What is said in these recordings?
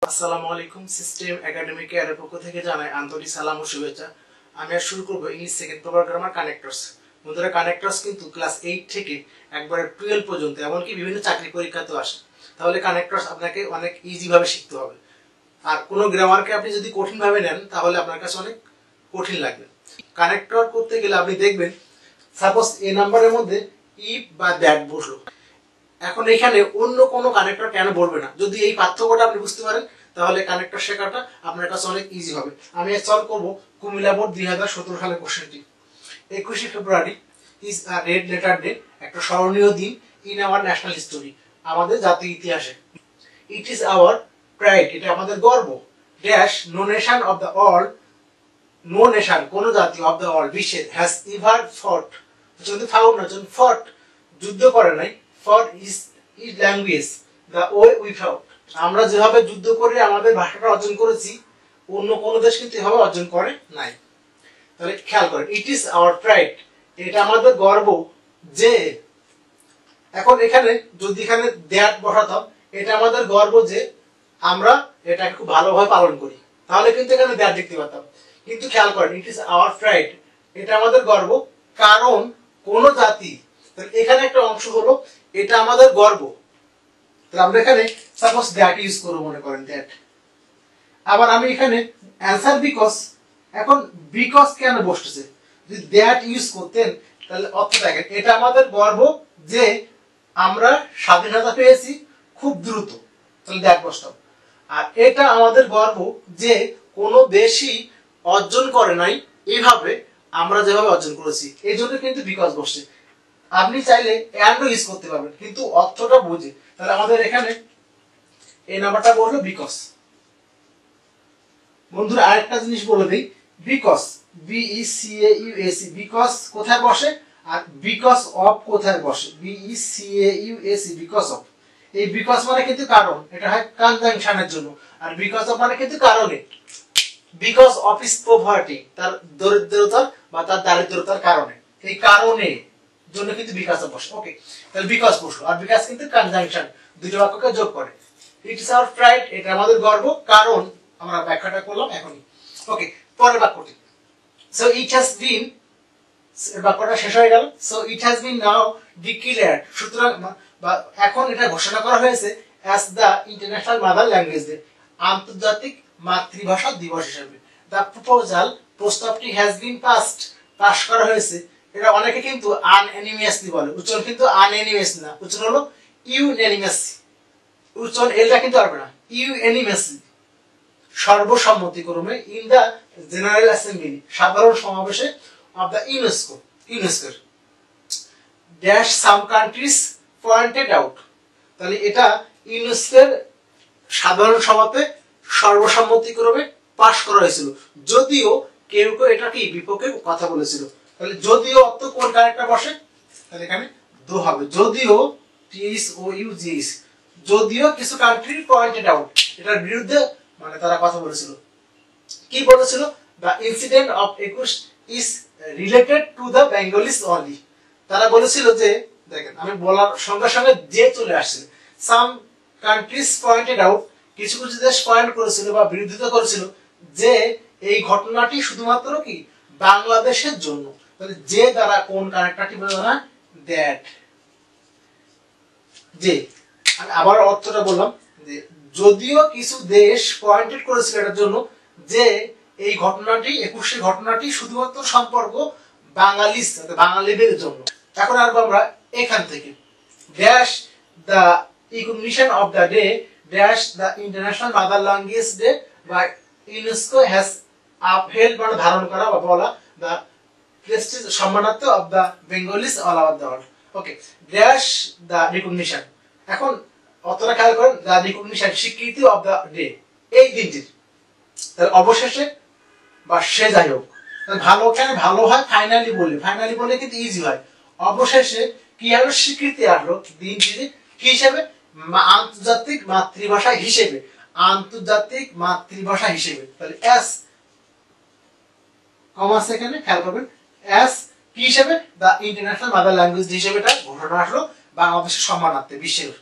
আসসালামু আলাইকুম। System academy কেয়ারের পক্ষ থেকে জানাই আন্তরিক সালাম ও শুভেচ্ছা। আমি আর শুরু করব English second paper grammar connectors. বন্ধুরা, কানেক্টরস কিন্তু ক্লাস 8 থেকে একবারে 12 পর্যন্ত এমনকি বিভিন্ন চাকরি পরীক্ষাতেও আসে। তাহলে কানেক্টরস আপনাকে অনেক ইজি ভাবে শিখতে হবে। আর কোনো গ্রামারকে আপনি যদি কঠিন ভাবে নেন তাহলে আপনার কাছে অনেক কঠিন লাগবে। কানেক্টর করতে গেলে আপনি দেখবেন সাপোজ এ নাম্বারের মধ্যে ইফ বা দ্যাট বসলো। এখন এখানে অন্য কোনো কানেক্টর কেন বলবে না? যদি এই পার্থক্যটা আপনি বুঝতে পারেন তাহলে কানেক্টর শেখাটা আপনার কাছে অনেক ইজি হবে। আমি সলভ করব কুমিল্লা বোর্ড 2017 সালের কোশ্চেনটি। 21শে February is a red letter day, একটা স্মরণীয় দিন ইন আওয়ার ন্যাশনাল হিস্টোরি, আমাদের জাতীয় ইতিহাসে। ইট ইজ আওয়ার প্রাইড, এটা আমাদের গর্ব। Dash no nation of the world, no nation কোন জাতি অফ দ্য ওয়ার্ল্ড বিশ্বের হ্যাজ এভার ফট, যদি ফাউন্ড না ফট যুদ্ধ করে নাই, for is language the way we found, আমরা যেভাবে যুদ্ধ করে আমাদের ভাষাটা অর্জন করেছি অন্য কোনো দেশ কিন্তু এভাবে অর্জন করে নাই। তাহলে খেয়াল করেন, ইট ইজ আওয়ার প্রাইড, এটা আমাদের গর্ব যে। এখন এখানে যদি এখানে দ্যাট বসাতাম, এটা আমাদের গর্ব যে আমরা এটাকে খুব ভালোভাবে পালন করি, তাহলে কিন্তু এখানে দ্যাট দেখতে পাতাম। কিন্তু খেয়াল করেন, ইট ইজ আওয়ার প্রাইড, এটা আমাদের গর্ব কারণ কোন জাতি, এখানে একটা অংশ হলো এটা আমাদের গর্ব। তাহলে আমরা এখানে সাপোজ দ্যাট ইউজ করব, মনে করেন দ্যাট। আবার আমি এখানে অ্যানসার বিকজ, এখন বিকজ কেন বসতেছে? যদি দ্যাট ইউজ করতেন তাহলে অর্থ দেখেন, এটা আমাদের গর্ব যে আমরা স্বাধীনতা পেয়েছি খুব দ্রুত, তাহলে দ্যাট বসতাম। আর এটা আমাদের গর্ব যে কোনো দেশই অর্জন করে নাই এইভাবে আমরা যেভাবে অর্জন করেছি, এই জন্য কিন্তু বিকজ বসছে। আপনি চাইলে অ্যান্ডও ইউজ করতে পারবেন, কিন্তু অর্থটা বুঝে। তাহলে আমাদের এখানে এই নাম্বারটা বললো বিকজ। বন্ধুরা, আরেকটা জিনিস বলে দিই, বিকজ BECAUSE, বিকজ কোথায় বসে আর বিকজ অফ কোথায় বসে? BECAUSE, because of. এই বিকজ মানে কিন্তু কারণ, এটা হয় কনজাংশনের জন্য। আর বিকজ অফ মানে কিন্তু কারণে। বিকজ অফ ইজ পভার্টি, তার দরিদ্রতা বা তার দারিদ্রতার কারণে, এই কারণে জন্য কিন্তু বিকজ অফ বসে। ওকে, তাহলে বিকজ বসলো। আর বিকজ কিন্তু কনজাংশন, দুটো বাক্যকে যোগ করে। ইট ইজ আওয়ার প্রাইড, এটা আমাদের গর্ব কারণ, আমরা ব্যাখ্যাটা করলাম এখনই। ওকে, পরের বাক্যটি। সো ইট হ্যাজ বিন, বাক্যটা শেষ হয়ে গেল। So it has been now declared, সুতরাং বা এখন এটা ঘোষণা করা হয়েছে as the international mother language day, আন্তর্জাতিক মাতৃভাষা দিবস হিসেবে। দ্য প্রপোজাল, প্রস্তাবটি হ্যাজ বিন পাসড, পাস করা হয়েছে। এটা অনেকে কিন্তু আনএনিমিয়াসলি বলে, উচ্চারণ কিন্তু আনএনিমিয়াস না, উচ্চারণ হলো ইউনানিমাসলি। উচ্চারণ এলটা কিন্তু পারবে না, ইউনানিমাসলি, সর্বসম্মতিক্রমে, ইন দ্য জেনারেল অ্যাসেম্বলি, সাধারণ সমাবেশে, অফ দ্য ইউনেস্কোর dash some countries pointed out. তাহলে এটা ইউনেস্কোর সাধারণ সভাতে সর্বসম্মতিক্রমে পাশ করা হয়েছিল, যদিও কেউ কেউ এটা কি বিপক্ষে কথা বলেছিল। তাহলে যদিও অর্থ কোন কানেক্টর বসে? তাহলে এখানে দো হবে, যদিও TSOUGS, যদিও কিছু কান্ট্রি পয়েন্টেড আউট, এটার বিরুদ্ধে মানে তারা কথা বলেছিল। কি বলেছিল? The incident of 21 is related to the Bengalese only. তারা বলেছিল যে, দেখেন আমি বলার সঙ্গে সঙ্গে যে চলে আসছে, সাম কান্ট্রিজ পয়েন্টেড আউট, কিছু কিছু দেশ পয়েন্ট করেছিল বা বিরোধিতা করেছিল যে এই ঘটনাটি শুধুমাত্র কি বাংলাদেশের জন্য। তাহলে যে দ্বারা কোন কানেক্টরটি বোঝা না? দ্যাট। যে আমি আবার অর্থটা বললাম, যে যদিও কিছু দেশ পয়েন্টেড করেছিল এটার জন্য যে এই ঘটনাটি, 21 ঘটনাটি শুধুমাত্র সম্পর্ক বাঙালিদের জন্য। এখন আসবো আমরা এখান থেকে, dash the recognition of the day, dash the international mother language day বা ইউনেস্কো হ্যাজ আপহেল্ড, মানে ধারণ করা বা বলা, দ্য প্রেস্টিজ, সম্মানার্থ, of the Bengalis all over the world. Okay, dash the recognition. এখন অতটা খেয়াল করেন, দ্য রিকগনিশন, স্বীকৃতি, অফ দ্য ডে, এই দিনটির। তাহলে অবশেষে বা সে যাই হোক, ভালো কেন ভালো হয় ফাইনালি বলে কিন্তু ইজি হয়। অবশেষে কি হলো? স্বীকৃতি আসলো দিনটির কি হিসেবে? আন্তর্জাতিক মাতৃভাষা হিসেবে, আন্তর্জাতিক মাতৃভাষা হিসেবে। তাহলে এস কমা সেখানে খেয়াল করবেন, এস কি হিসেবে? দ্য ইন্টারন্যাশনাল মাদার ল্যাঙ্গুয়েজ হিসেবে এটা ঘোষণা আসলো বাংলাদেশের সম্মানার্থে বিশ্বের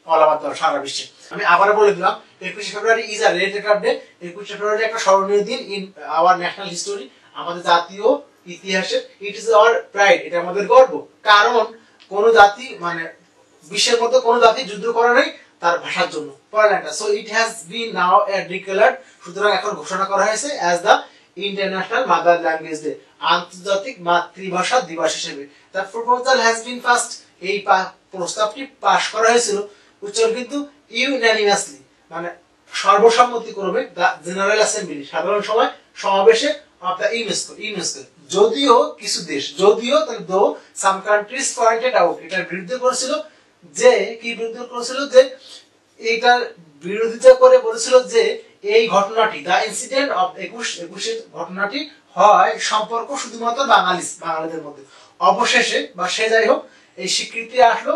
অল ওভার দ্য সারা বিশ্বে। আমি আবার বলে দিলাম 21 ফেব্রুয়ারি ইজ আ রিলেটেড ডে। 21 ফেব্রুয়ারি একটা স্মরণীয় দিন ইন আওয়ার ন্যাশনাল হিস্টোরি, আমাদের জাতীয় ইতিহাসে। ইট ইজ আওয়ার প্রাইড, এটা আমাদের গর্ব। কারণ কোন জাতি মানে বিশ্বের মধ্যে কোন জাতি যুদ্ধ করে নাই তার ভাষার জন্য, পড়ালেখা। So it has been now declared, সুতরাং এখন ঘোষণা করা হয়েছে as the international mother language day, আন্তর্জাতিক মাতৃভাষা দিবস হিসেবে। The proposal has been first, এই প্রস্তাবটি পাশ করা হয়েছিল উচ্চারণ কিন্তু ইউনানিমাসলি, মানে সর্বসম্মতিক্রমে, দ্য জেনারেল অ্যাসেম্বলি, সাধারণ সমাবেশে অফ দ্য ইউনেস্কো। যদিও কিছু দেশ, যদিও তাহলে দো সাম কান্ট্রিজ পয়েন্টেড আউট, এটার বিরুদ্ধে করেছিল যে কি বিরুদ্ধে করেছিল যে এটার বিরোধিতা করে বলেছিল যে এই ঘটনাটি, দ্য ইনসিডেন্ট অফ 21 ঘটনাটি হয় সম্পর্ক শুধুমাত্র বাঙালিদের মধ্যে। অবশেষে বা সে যাই হোক, এই স্বীকৃতি আসলো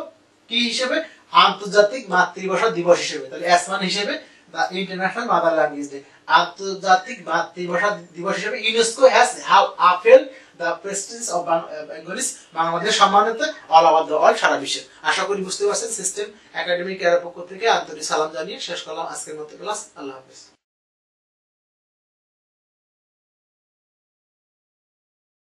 কি হিসেবে? আন্তর্জাতিক মাতৃভাষা দিবস হিসেবে। তাহলে এসমান হিসেবে the international mother language day, আন্তর্জাতিক মাতৃভাষা দিবস হিসেবে UNESCO has upheld the Prestige of Bengalese, Bangladesh সম্মানিত অল ওভার দ্য ওয়ার্ল্ড, সারা বিশ্বে। আশা করি বুঝতে পারছেন। সিস্টেম একাডেমিক এর পক্ষ থেকে আন্তরিক সালাম জানিয়ে শেষ করলাম আজকের মতো ক্লাস। আল্লাহ হাফেজ।